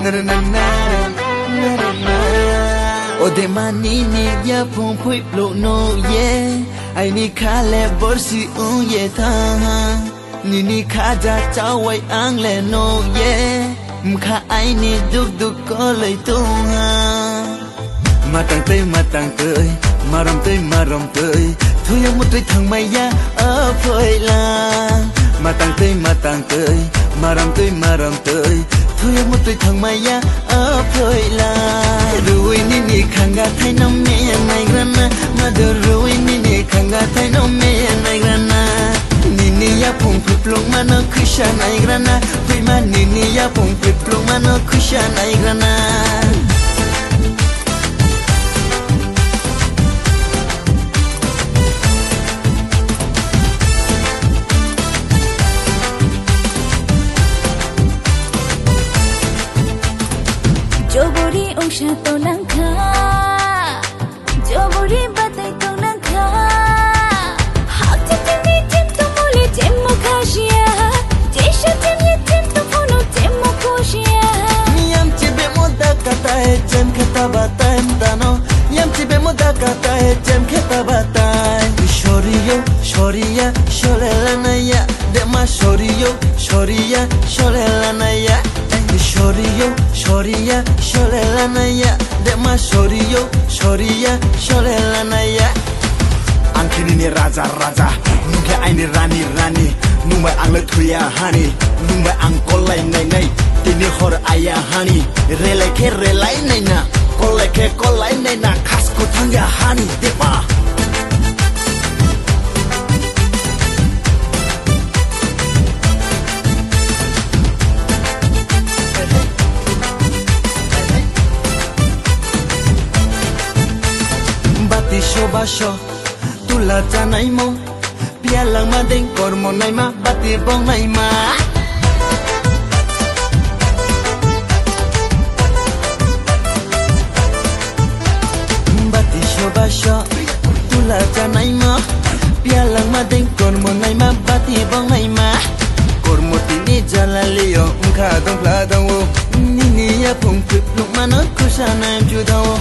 O de manini ya pon pui plo no ye ai ni kha le borsi un ye tha ni ni kha ja chaw wai ang le no ye mkha ai ni duk duk ko lai tu ha matang tơi maram tơi thu yang một trai thằng mày ya ở phơi la matang tơi maram tơi thu yang một trai thằng mày ya ở phơi la ruin ni khanga thai no me nai grana mother ruin ni khanga thai no me nai grana ni ya pung plong mano kusha nai grana prima ni ya pung plong mano kusha nai grana Jobori ongsha to nangkha Jobori batai to nangkha Hakta tini tim to mole tim mo khashia Jesha tim ye tim to phono tim mo khoshia Yam chibe moda kata hai jem khata batai mdano Yam chibe moda kata hai jem khata batai Shoriya sholela ya Dema shoriya sholela ya Shoriya sholela ya Dema shoriya sholela ya Angkini ni raja Nungke aini rani Numai ang le thuya hani Numai ang kolai nai Tini hor ayah hani relai nai na kolai nai na Khas ko thangya hani Depa Bati shobasho Tula janai mo Pialang madeng kormo nai ma Bati bong nai ma Bati shobasho Tula janai mo Pialang madeng kormo nai ma Bati bong nai ma Kormo tini jalaliyo Mkha dong pla dong wo Nini ya pung pip luk mano Kushana em judawo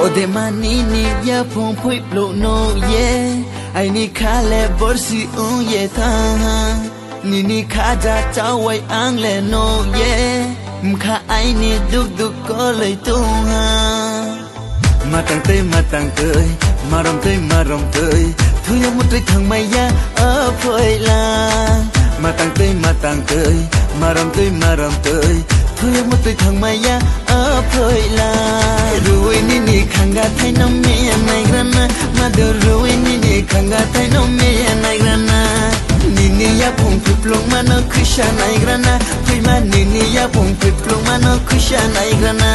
O de manini ya pon pui plo no ye ai ni kha le borsi un ye tha ni kha ja chaw wai ang le no ye mkha ai ni duk duk ko lai tu ha matang tơi maram tơi thu yang một trai thằng mày ya ở phơi la matang tơi maram tơi thu yang một trai thằng mày ya ở phơi la ruin ni khanga thai no me nai grana mother ruin ni khanga thai no me nai grana ni ya pung plong mano kusha nai grana prima ni ya pung plong mano kusha nai grana